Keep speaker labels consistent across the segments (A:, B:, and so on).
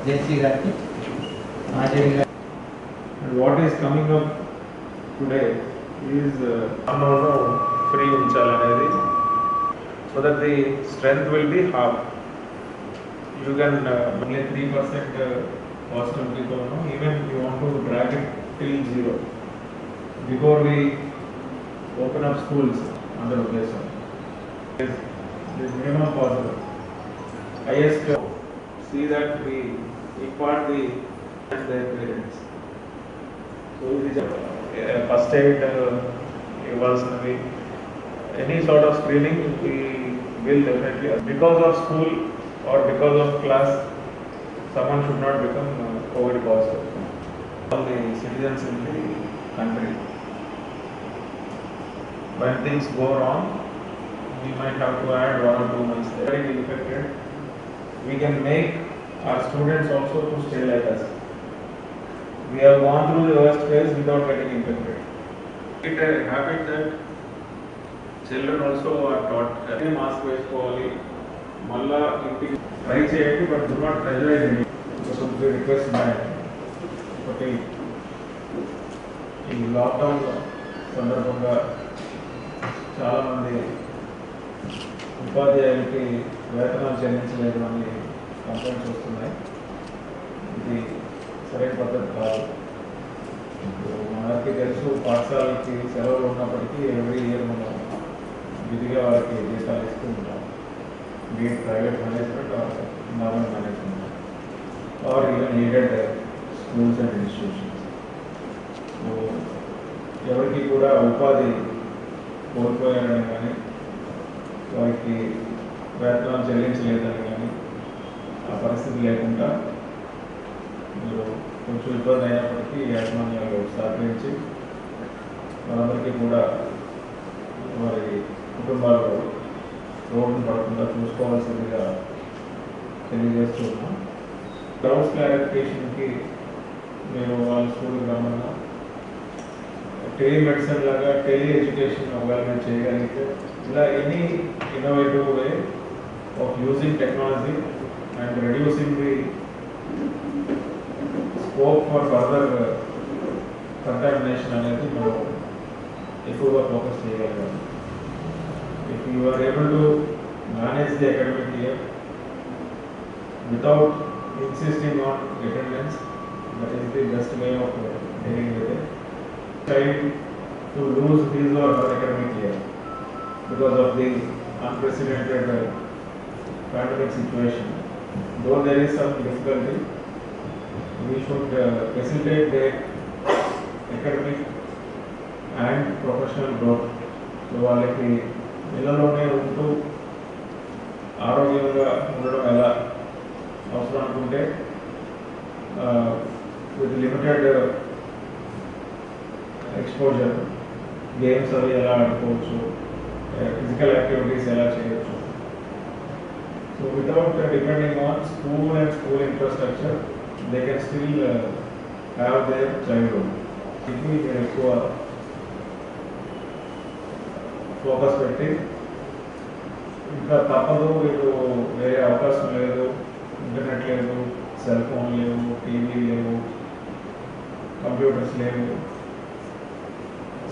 A: జేసీ గారికి ఆచార్య గారు.
B: And what is coming up today is free unchalanedi, so that the strength will be half. You can only 3% positivity though, even you want to drag it till 0 before we open up schools under Odessa. Is minimum possible. Highest see that we impart the and their parents. So it is first aid evaluation, any sort of screening we will definitely, because of school or because of class, someone should not become COVID positive. All the citizens in the country, when things go wrong, we might have to add 1 or 2 months there. Very infected, we can make our students also to stay like us. We have gone through the worst phase without getting infected. It's a habit that children also are taught. Mask వేసుకోవాలి, మళ్ళా ఇంటికి try చేయండి, but do not pressurize me. So we request my ఒకటి ఈ lockdown సందర్భంగా చాలామంది ఉపాధ్యాయులకి వేతనాలు చెల్లించలేదు అని కంప్లైంట్స్ వస్తున్నాయి. ఇది సరైన పద్ధతి కాదు. మనకి తెలుసు, పాఠశాలకి సెలవులు ఉన్నప్పటికీ ఎవ్రీ ఇయర్ మనం విధిగా వాళ్ళకి జీతాలు ఇస్తూ ఉంటాం. Beat private management or normal management or even aided schools and institutions. So ఎవరికి కూడా ఉపాధి కోల్పోయారని కానీ, వారికి వేతనాలు చెల్లించలేదని కానీ ఆ పరిస్థితి లేకుండా మీరు కొంచెం ఇబ్బంది అయినప్పటికీ యాజమాన్యాలు సహకరించి వారందరికీ కూడా వారి కుటుంబాలు రోడ్డు పడకుండా చూసుకోవాల్సిందిగా తెలియజేస్తూ ఉన్నాం. డౌట్స్ క్లారిఫికేషన్కి మేము వాళ్ళ స్కూల్కి రమ్మన్నా, టెలిమెడిసిన్ లాగా టెలి ఎడ్యుకేషన్ ఒకవేళ మేము చేయగలిగితే, ఇలా any innovative way of using technology and reducing the scope for further contamination అనేది మనం ఎక్కువగా ఫోకస్ చేయగలిగాం. If you are able to manage the academic year without insisting on attendance, that is the best way of dealing with it. Child to lose his or her academic year because of the unprecedented pandemic situation. Though there is some difficulty, we should facilitate their academic and professional growth. So వాళ్ళకి ఇళ్లలోనే ఉంటూ ఆరోగ్యంగా ఉండడం ఎలా అవసరం అనుకుంటే, with limited exposure games అవి ఎలా ఆడుకోవచ్చు, ఫిజికల్ యాక్టివిటీస్ ఎలా చేయవచ్చు. So without depending on school and school infrastructure they can still have their childhood. ఇది మీరు ఎక్కువ ఫోకస్ పెట్టి, ఇంకా తప్పదు, వీళ్ళు వేరే అవకాశం లేదు, ఇంటర్నెట్ లేదు, సెల్ ఫోన్ లేవు, టీవీ లేవు, కంప్యూటర్స్ లేవు,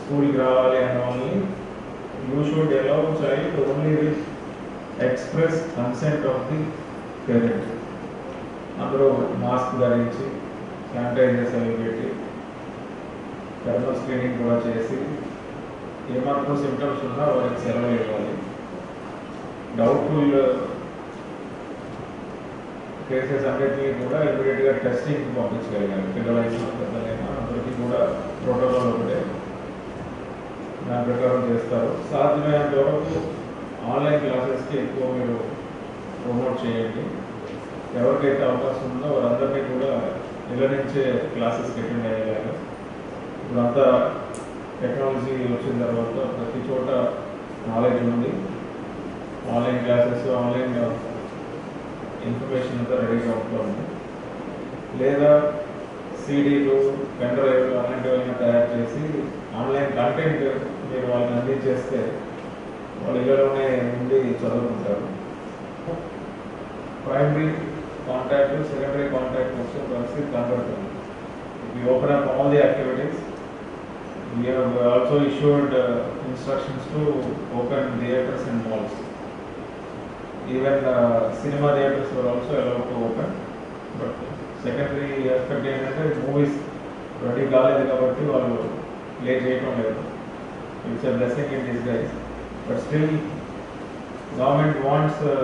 B: స్కూల్కి రావాలి అన్న వాళ్ళని you should allow child only with express consent of the parent. అందరూ మాస్క్ ధరించి, శానిటైజర్స్ అవి పెట్టి, థర్మల్ స్క్రీనింగ్ కూడా చేసి, ఏమాత్రం సిమ్టమ్స్ ఉన్నా వారికి సెలవు ఇవ్వాలి. డౌట్ఫుల్ కేసెస్ అన్నిటినీ కూడా ఇమీడియట్గా టెస్టింగ్ పంపించగలిగారు. పిల్లలైనా పెద్దలైనా అందరికీ కూడా ప్రోటోకాల్ ఒకటే, దాని ప్రకారం చేస్తారు. సాధ్యమైనంత వరకు ఆన్లైన్ క్లాసెస్కి ఎక్కువ మీరు ప్రమోట్ చేయండి. ఎవరికైతే అవకాశం ఉందో వారందరినీ కూడా ఇళ్ళ నుంచే క్లాసెస్కి అటెండ్ అయ్యేలాగా. ఇప్పుడంతా టెక్నాలజీ వచ్చిన తర్వాత ప్రతి చోట నాలెడ్జ్ ఉంది. ఆన్లైన్ క్లాసెస్, ఆన్లైన్ ఇన్ఫర్మేషన్ అంతా రెడీగా ఉంటుంది. లేదా సీడీలు, పెన్ డ్రైవ్లు అలాంటివైనా తయారు చేసి ఆన్లైన్ కంటెంట్ మీరు వాళ్ళని అందించేస్తే వాళ్ళు ఇళ్ళలోనే ఉండి చదువుకుంటారు. ప్రైమరీ కాంటాక్ట్ సెకండరీ కాంటాక్ట్ వచ్చే పరిస్థితి కనబడుతుంది. We open up all the activities. We have also issued instructions to open theatres and malls. Even cinema theatres were also allowed to open. But secondary aspect ఏంటంటే movies ready కాలేదు కాబట్టి వాళ్ళు play చేయటం లేదు. It's a blessing in disguise. But still, government wants the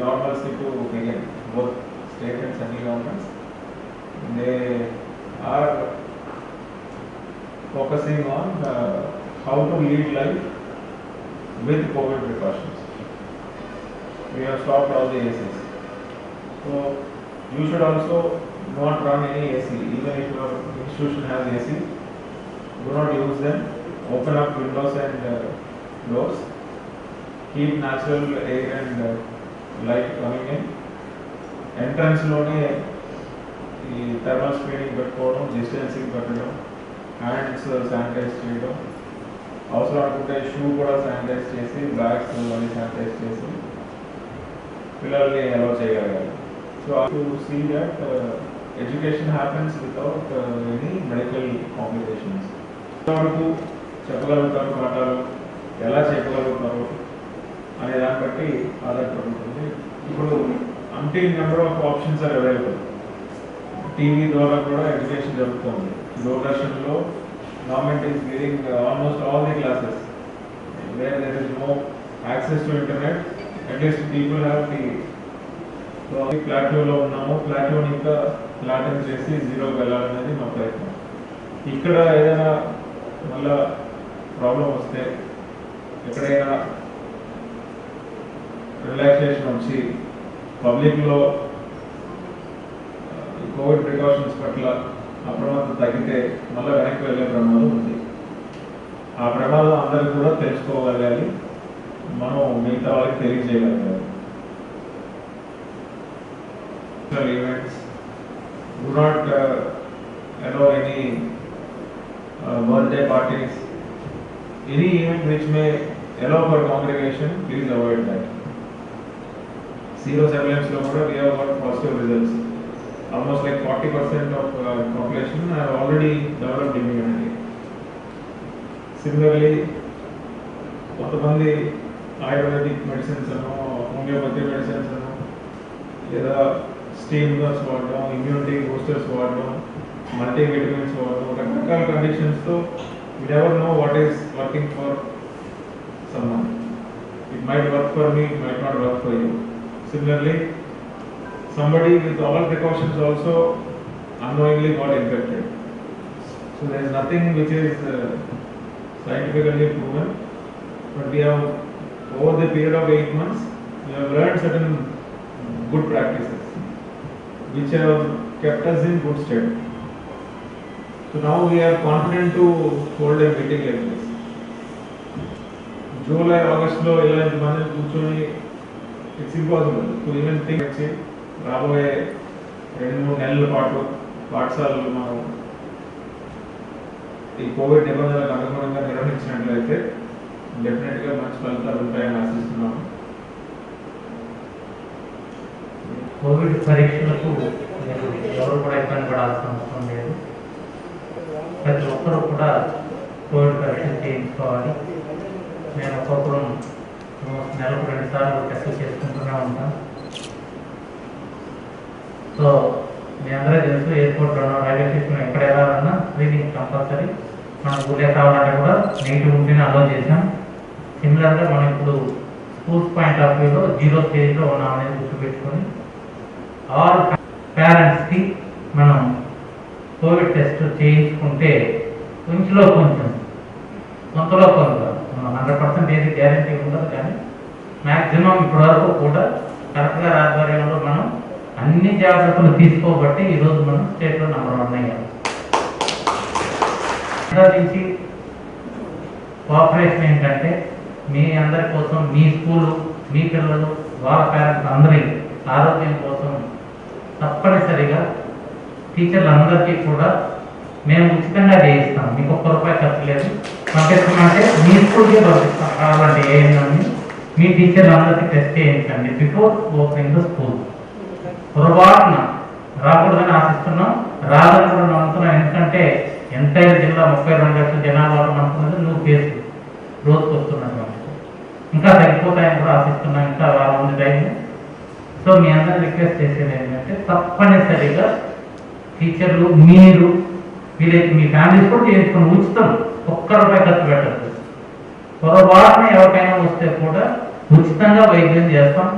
B: normalcy to begin. Both state and central governments, they are focusing on how to lead life with COVID precautions. We have stopped all the ACs. So you should also not run any AC. Even if your institution has AC, do not use them. Open up windows and doors. Keep natural air and light coming in. Entrance లోనే ఈ thermal screening పెట్టుకోవడం, distancing పెట్టడం, hands sanitise చేయడం, అవసరం అనుకుంటే shoe కూడా sanitise చేసి, bags అన్ని శానిటైజ్ చేసి పిల్లల్ని అలౌ చేయగలగాలి. So to see that education happens without any medical complications. ఎంతవరకు చెప్పగలుగుతారు పాఠాలు, ఎలా చెప్పగలుగుతారు అనే దాన్ని బట్టి ఆధారపడి ఉంటుంది. ఇప్పుడు అంటీ number of options are available. TV ద్వారా కూడా ఎడ్యుకేషన్ జరుగుతుంది. దూరదర్శన్లో government is giving almost all the classes where there is no access to internet, at least people have TV. So ప్లాట్యూలో ఉన్నాము, ప్లాట్యూని ఇంకా ఫ్లాటన్ చేసి జీరోకి వెళ్ళాలనేది మా ప్రయత్నం. ఇక్కడ ఏదైనా మళ్ళా ప్రాబ్లం వస్తే, ఎక్కడైనా రిలాక్సేషన్ వచ్చి పబ్లిక్లో కోవిడ్ ప్రికాషన్స్ పట్ల అప్రమత్తం తగ్గితే మళ్ళీ వెనక్కి వెళ్ళే ప్రమాదం ఉంది. ఆ ప్రమాదం అందరికీ కూడా తెలుసుకోగలగాలి, మనం మిగతా వాళ్ళకి తెలియజేయగలగాలి. Events do not allow any birthday parties, any event which may allow for congregation, please avoid that. Zero surveillance lo kuda we have got positive results. Almost like 40% of population have already developed immunity. Similarly, కొంతమంది ayurvedic medicines అను, homeopathy medicines అను, లేదా steam guns వాడడం, immunity boosters వాడడం, multivitamins వాడడం, రకరకాల కండిషన్స్తో we never know what is working for someone. It might work for me, it might not work for you. Similarly, somebody with all precautions also unknowingly got infected. So there is nothing which is scientifically proven, but we have, over the period of 8 months, we have learned certain good practices which have kept us in good state. So now we are confident to hold a meeting like this. July, August లో ఇలాంటి మంది కూర్చొని it's impossible to even think వచ్చి రాబోయే 2-3 నెలల పాటు పాఠశాలలు మనం ఈ కోవిడ్ నిబంధనలకు అనుగుణంగా నిర్వహించినట్లయితే డెఫినెట్గా మంచి ఫలితాలు ఉంటాయని ఆశిస్తున్నాము.
A: కోవిడ్ పరీక్షలకు ఎవరు కూడా ఇబ్బంది పడాల్సిన అవసరం లేదు. ప్రతి ఒక్కరు కూడా కోవిడ్ పరీక్షలు చేయించుకోవాలి. మేము ఒక్కొక్కరు నెలకు 2 సార్లు టెస్టులు చేసుకుంటూనే ఉంటాం. సో మీ అందరూ తెలుసు, ఎయిర్పోర్ట్లోనో రైల్వే స్టేషన్లో ఎక్కడ వెళ్ళాలన్నా స్క్రీనింగ్ కంపల్సరీ. మనం ఊళ్ళో కావాలంటే కూడా నెగిటివ్ ఉంటేనే అలో చేసాం. సిమిలర్గా మనం ఇప్పుడు స్కూల్స్ పాయింట్ ఆఫ్ వ్యూలో 0 స్టేజ్లో ఉన్నాం అనేది గుర్తుపెట్టుకొని ఆల్ పేరెంట్స్కి మనం కోవిడ్ టెస్ట్ చేయించుకుంటే కొంచెంలో కొంచెం, కొంతలో కొంత, 100% ఏది గ్యారంటీ ఉండదు, కానీ మ్యాక్సిమం ఇప్పటివరకు కూడా కరెక్ట్ గారి ఆధ్వర్యంలో మనం అన్ని జాగ్రత్తలు తీసుకోబట్టి ఈరోజు మనం స్టేట్లో నెంబర్ 1 అయ్యాం. నుంచి కోఆపరేషన్ ఏంటంటే మీ అందరి కోసం, మీ స్కూలు, మీ పిల్లలు, వాళ్ళ పేరెంట్స్ అందరి ఆరోగ్యం కోసం తప్పనిసరిగా టీచర్లందరికీ కూడా మేము ఉచితంగా చేయిస్తాం. మీకు ₹1 ఖర్చు లేదు. పంపిస్తామంటే మీ స్కూల్కే పంపిస్తాం. కావాలంటే ఏమైనా మీ టీచర్లందరికీ టెస్ట్ చేయించండి బిఫోర్ ఓపెనింగ్ ద స్కూల్. పొరపాటున రాకూడదని ఆశిస్తున్నాం. రాదని కూడా నమ్ముతున్నాం. ఎందుకంటే ఎంటైర్ జిల్లా 32 లక్షల జనాభా అనుకున్నది నువ్వు కేసు రోజుకు వస్తున్నాను. ఇంకా తగ్గిపోతాయని కూడా ఆశిస్తున్నాం. ఇంకా వారం ఉంది టైం. సో మీ అందరిని రిక్వెస్ట్ చేసేది ఏంటంటే తప్పనిసరిగా టీచర్లు మీరు వీళ్ళకి మీ ఫ్యామిలీస్ కూడా చేసుకుని ఉచితం, ఒక్క రూపాయి ఖర్చు పెట్టద్దు. పొరపాటున ఎవరికైనా వస్తే కూడా ఉచితంగా వైద్యం చేస్తాం.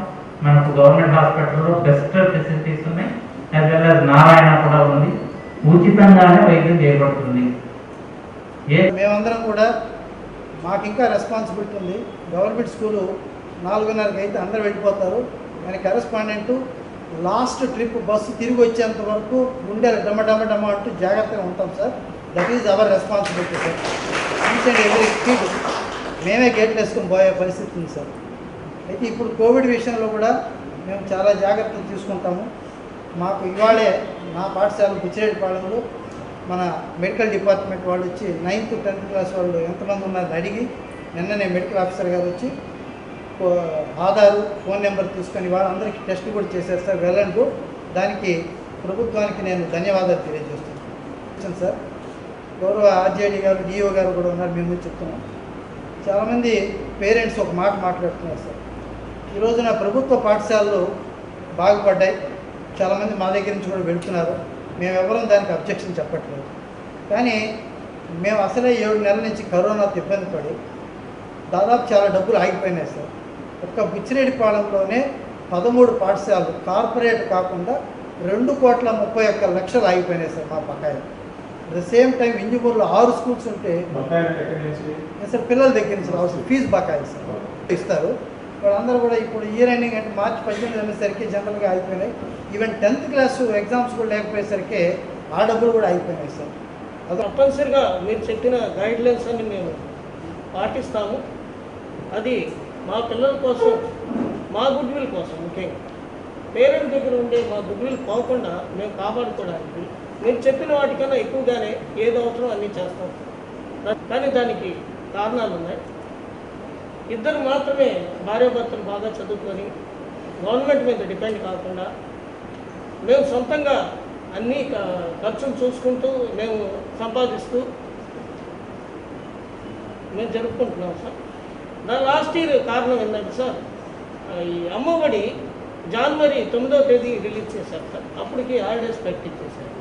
A: మనకు గవర్నమెంట్ హాస్పిటల్లో బెస్ట్ ఫెసిలిటీస్ ఉన్నాయి. యాజ్ వెల్ యాజ్ నారాయణ కూడా ఉంది. ఉచితంగానే వైద్యం చేయబడుతుంది.
C: మేమందరం కూడా మాకు ఇంకా రెస్పాన్సిబిలిటీ ఉంది. గవర్నమెంట్ స్కూలు 4:30కి అయితే అందరూ వెళ్ళిపోతారు. కానీ కరెస్పాండెంట్ లాస్ట్ ట్రిప్ బస్సు తిరిగి వచ్చేంత వరకు గుండెలు డమ్మ అంటూ జాగ్రత్తగా ఉంటాం sir. That is our responsibility sir. Each and every speed మేమే గేట్లు వేసుకొని పోయే పరిస్థితి ఉంది సార్. అయితే ఇప్పుడు కోవిడ్ విషయంలో కూడా మేము చాలా జాగ్రత్తలు తీసుకుంటాము. మాకు ఇవాళే నా పాఠశాల బుచ్చిరెడ్డిపాళెంలో మన మెడికల్ డిపార్ట్మెంట్ వాళ్ళు వచ్చి 9th 10th క్లాస్ వాళ్ళు ఎంతమంది ఉన్నారని అడిగి నిన్ననే మెడికల్ ఆఫీసర్ గారు వచ్చి ఆధారు ఫోన్ నెంబర్ తీసుకొని వాళ్ళందరికీ టెస్ట్ కూడా చేశారు సార్. Well and good. దానికి ప్రభుత్వానికి నేను ధన్యవాదాలు తెలియజేస్తున్నాను సార్. గౌరవ ఆర్జేడీ గారు డిఓ గారు కూడా ఉన్నారు. మేము చెప్తున్నాం. చాలామంది పేరెంట్స్ ఒక మాట మాట్లాడుతున్నారు సార్. ఈరోజు నా ప్రభుత్వ పాఠశాలలు బాగుపడ్డాయి. చాలామంది మా దగ్గర నుంచి కూడా వెళుతున్నారు. మేము ఎవరం దానికి అబ్జెక్షన్ చెప్పట్లేదు. కానీ మేము అసలే 7 నెలల నుంచి కరోనాతో ఇబ్బంది పడి దాదాపు చాలా డబ్బులు ఆగిపోయినాయి సార్. ఒక్క బుచ్చిరెడ్డిపాళెంలోనే 13 పాఠశాలలు కార్పొరేట్ కాకుండా 2,31,00,000 ఆగిపోయినాయి సార్ మా బకాయిలు. అట్ ద సేమ్ టైం ఇంజమూరులో 6 స్కూల్స్ ఉంటే సార్ పిల్లల దగ్గర నుంచి రావాల్సిన ఫీజు బకాయిలు సార్ ఇస్తారు. వాళ్ళందరూ కూడా ఇప్పుడు ఇయర్ ఎండింగ్ అంటే మార్చి 18 అనేసరికి జనరల్గా అయిపోయినాయి. ఈవెన్ 10th క్లాస్ ఎగ్జామ్స్ కూడా లేకపోయేసరికి ఆ డబ్బులు కూడా అయిపోయినాయి సార్.
D: అది తప్పనిసరిగా మీరు చెప్పిన గైడ్లైన్స్ అన్ని మేము పాటిస్తాము. అది మా పిల్లల కోసం, మా గుడ్ విల్ కోసం, ముఖ్యంగా పేరెంట్ దగ్గర ఉండే మా గుడ్ విల్ పోకుండా మేము కాపాడుకోవడానికి మీరు చెప్పిన వాటికన్నా ఎక్కువగానే ఏది అవసరం అన్నీ చేస్తాం. కానీ దానికి కారణాలు ఉన్నాయి. ఇద్దరు మాత్రమే భార్యాభర్తలు బాగా చదువుకొని గవర్నమెంట్ మీద డిపెండ్ కాకుండా మేము సొంతంగా అన్నీ ఖర్చులు చూసుకుంటూ మేము సంపాదిస్తూ మేము జరుపుకుంటున్నాం సార్. దాని లాస్ట్ ఇయర్ కారణం ఏంటంటే సార్, ఈ అమ్మఒడి జనవరి 9వ తేదీ రిలీజ్ చేశారు సార్. అప్పటికి హాలిడేస్ ప్రకటించేశారు.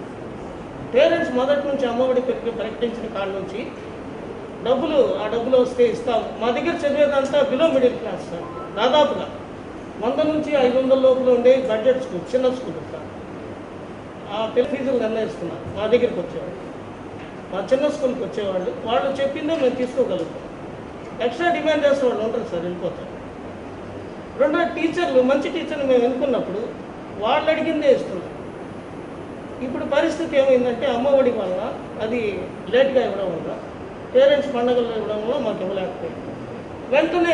D: పేరెంట్స్ మొదటి నుంచి అమ్మఒడి ప్రకటించిన కాడ నుంచి ఆ డబ్బులు వస్తే ఇస్తాము. మా దగ్గర చదివేదంతా బిలో మిడిల్ క్లాస్ సార్. దాదాపుగా 100 నుంచి 500 లోపల ఉండే బడ్జెట్ స్కూల్, చిన్న స్కూల్ సార్. ఆ పిల్ల ఫీజులు నిర్ణయిస్తున్నారు. మా దగ్గరికి వచ్చేవాళ్ళు, మా చిన్న స్కూల్కి వచ్చేవాళ్ళు. వాళ్ళు చెప్పిందే మేము తీసుకోగలుగుతాం. ఎక్స్ట్రా డిమాండ్ చేసే వాళ్ళు ఉంటారు సార్, వెళ్ళిపోతారు. రెండో టీచర్లు, మంచి టీచర్లు మేము ఎన్నుకున్నప్పుడు వాళ్ళు అడిగిందే ఇస్తున్నారు. ఇప్పుడు పరిస్థితి ఏమైందంటే అమ్మఒడి వల్ల అది లేట్గా ఇవ్వడం వల్ల, పేరెంట్స్ పండుగలు ఇవ్వడం వల్ల మాకు ఇవ్వలేకపోయింది. వెంటనే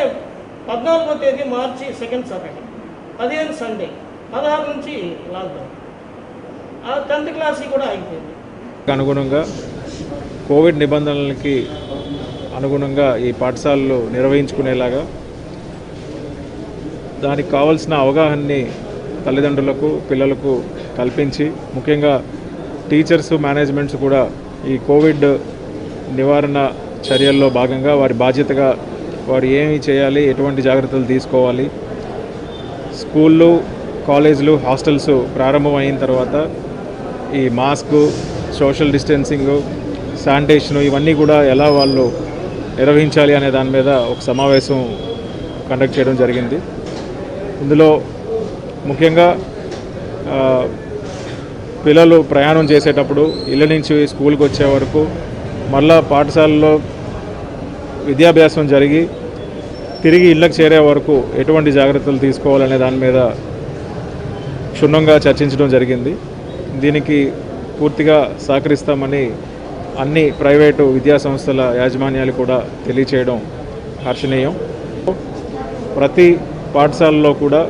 D: 14వ తేదీ మార్చి 2nd సాటర్డే, 15 సండే, 16 నుంచి లాక్డౌన్. ఆ 10th క్లాస్ కూడా అయిపోయింది.
B: అనుగుణంగా కోవిడ్ నిబంధనలకి అనుగుణంగా ఈ పాఠశాలలు నిర్వహించుకునేలాగా దానికి కావాల్సిన అవగాహనని తల్లిదండ్రులకు, పిల్లలకు కల్పించి, ముఖ్యంగా టీచర్స్, మేనేజ్మెంట్స్ కూడా ఈ కోవిడ్ నివారణ చర్యల్లో భాగంగా వారి బాధ్యతగా వారు ఏమి చేయాలి, ఎటువంటి జాగ్రత్తలు తీసుకోవాలి, స్కూళ్ళు, కాలేజీలు, హాస్టల్స్ ప్రారంభమైన తర్వాత ఈ మాస్కు, సోషల్ డిస్టెన్సింగు, శానిటేషను ఇవన్నీ కూడా ఎలా వాళ్ళు నిర్వహించాలి అనే దాని మీద ఒక సమావేశం కండక్ట్ చేయడం జరిగింది. ఇందులో ముఖ్యంగా పిల్లలు ప్రయాణం చేసేటప్పుడు ఇళ్ళ నుంచి స్కూల్కి వచ్చే వరకు, మళ్ళా పాఠశాలలో విద్యాభ్యాసం జరిగి తిరిగి ఇళ్ళకి చేరే వరకు ఎటువంటి జాగ్రత్తలు తీసుకోవాలనే దాని మీద క్షుణ్ణంగా చర్చించడం జరిగింది. దీనికి పూర్తిగా సహకరిస్తామని అన్ని ప్రైవేటు విద్యాసంస్థల యాజమాన్యాలు కూడా తెలియచేయడం హర్షణీయం. ప్రతి పాఠశాలలో కూడా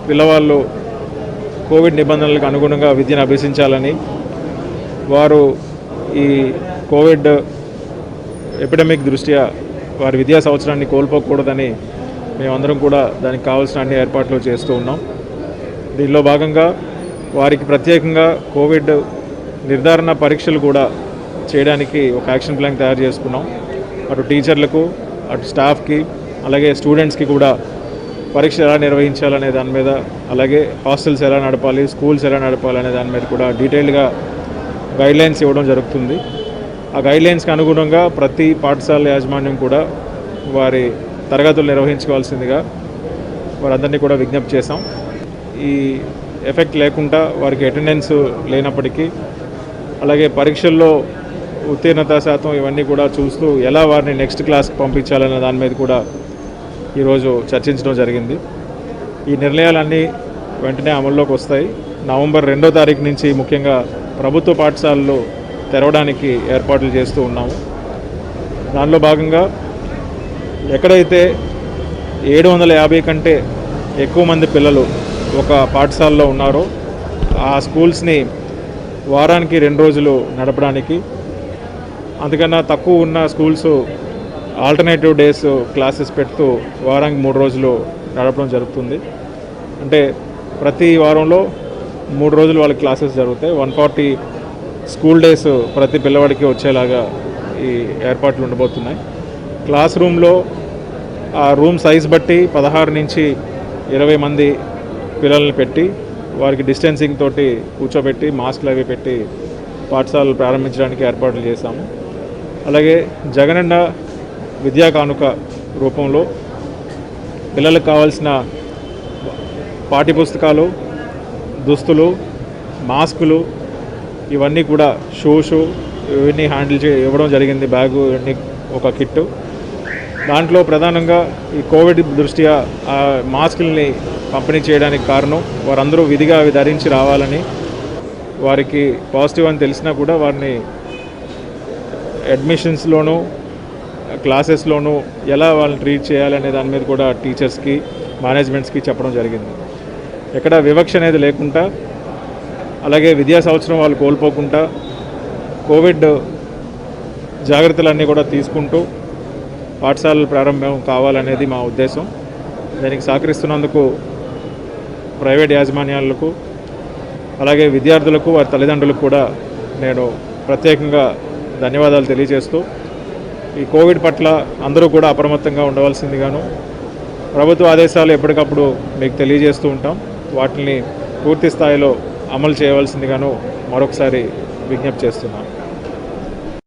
B: పిల్లవాళ్ళు కోవిడ్ నిబంధనలకు అనుగుణంగా విద్యను అభ్యసించాలని, వారు ఈ కోవిడ్ ఎపిడమిక్ దృష్ట్యా వారి విద్యా సంవత్సరాన్ని కోల్పోకూడదని మేమందరం కూడా దానికి కావాల్సిన అన్ని ఏర్పాట్లు చేస్తూ ఉన్నాం. దీనిలో భాగంగా వారికి ప్రత్యేకంగా కోవిడ్ నిర్ధారణ పరీక్షలు కూడా చేయడానికి ఒక యాక్షన్ ప్లాన్ తయారు చేసుకున్నాం. అటు టీచర్లకు, అటు స్టాఫ్కి, అలాగే స్టూడెంట్స్కి కూడా పరీక్ష ఎలా నిర్వహించాలనే దాని మీద, అలాగే హాస్టల్స్ ఎలా నడపాలి, స్కూల్స్ ఎలా నడపాలి అనే దాని మీద కూడా డీటెయిల్డ్గా గైడ్లైన్స్ ఇవ్వడం జరుగుతుంది. ఆ గైడ్లైన్స్కి అనుగుణంగా ప్రతి పాఠశాల యాజమాన్యం కూడా వారి తరగతులు నిర్వహించుకోవాల్సిందిగా వారందరినీ కూడా విజ్ఞప్తి చేశాం. ఈ ఎఫెక్ట్ లేకుండా వారికి అటెండెన్స్ లేనప్పటికీ, అలాగే పరీక్షల్లో ఉత్తీర్ణత శాతం ఇవన్నీ కూడా చూస్తూ ఎలా వారిని నెక్స్ట్ క్లాస్కి పంపించాలనే దాని మీద కూడా ఈరోజు చర్చించడం జరిగింది. ఈ నిర్ణయాలన్నీ వెంటనే అమల్లోకి వస్తాయి. నవంబర్ 2వ తారీఖు నుంచి ముఖ్యంగా ప్రభుత్వ పాఠశాలలు తెరవడానికి ఏర్పాట్లు చేస్తూ ఉన్నాము. దానిలో భాగంగా ఎక్కడైతే 750 కంటే ఎక్కువ మంది పిల్లలు ఒక పాఠశాలలో ఉన్నారో ఆ స్కూల్స్ని వారానికి 2 రోజులు నడపడానికి, అందుకన్నా తక్కువ ఉన్న స్కూల్స్ ఆల్టర్నేటివ్ డేస్ క్లాసెస్ పెడుతూ వారానికి 3 రోజులు నడపడం జరుగుతుంది. అంటే ప్రతి వారంలో 3 రోజులు వాళ్ళకి క్లాసెస్ జరుగుతాయి. 140 స్కూల్ డేస్ ప్రతి పిల్లవాడికి వచ్చేలాగా ఈ ఏర్పాట్లు ఉండబోతున్నాయి. క్లాస్ రూమ్లో ఆ రూమ్ సైజ్ బట్టి 16 నుంచి 20 మంది పిల్లల్ని పెట్టి వారికి డిస్టెన్సింగ్ తోటి కూర్చోబెట్టి మాస్క్లు అవి పెట్టి పాఠశాలలు ప్రారంభించడానికి ఏర్పాట్లు చేశాము. అలాగే జగనన్న విద్యా కానుక రూపంలో పిల్లలకు కావాల్సిన పాఠ్యపుస్తకాలు, దుస్తులు, మాస్కులు, ఇవన్నీ కూడా షూషు ఇవన్నీ హ్యాండిల్ ఇవ్వడం జరిగింది. బ్యాగు ఇవన్నీ ఒక కిట్టు. దాంట్లో ప్రధానంగా ఈ కోవిడ్ దృష్ట్యా ఆ మాస్కుల్ని పంపిణీ చేయడానికి కారణం వారందరూ విధిగా అవి ధరించి రావాలని, వారికి పాజిటివ్ అని తెలిసినా కూడా వారిని అడ్మిషన్స్లోనూ క్లాసెస్లోనూ ఎలా వాళ్ళని ట్రీట్ చేయాలనే దాని మీద కూడా టీచర్స్కి, మేనేజ్మెంట్స్కి చెప్పడం జరిగింది. ఎక్కడ వివక్ష అనేది లేకుండా, అలాగే విద్యా సంవత్సరం వాళ్ళు కోల్పోకుండా కోవిడ్ జాగ్రత్తలన్నీ కూడా తీసుకుంటూ పాఠశాలలు ప్రారంభం కావాలనేది మా ఉద్దేశం. దానికి సహకరిస్తున్నందుకు ప్రైవేట్ యాజమాన్యాలకు, అలాగే విద్యార్థులకు, వారి తల్లిదండ్రులకు కూడా నేను ప్రత్యేకంగా ధన్యవాదాలు తెలియజేస్తూ, ఈ కోవిడ్ పట్ల అందరూ కూడా అప్రమత్తంగా ఉండవలసిందిగాను, ప్రభుత్వ ఆదేశాలు ఎప్పటికప్పుడు మీకు తెలియజేస్తూ ఉంటాం, వాటిని పూర్తి స్థాయిలో అమలు చేయవలసిందిగాను మరొకసారి విజ్ఞప్తి చేస్తున్నాను.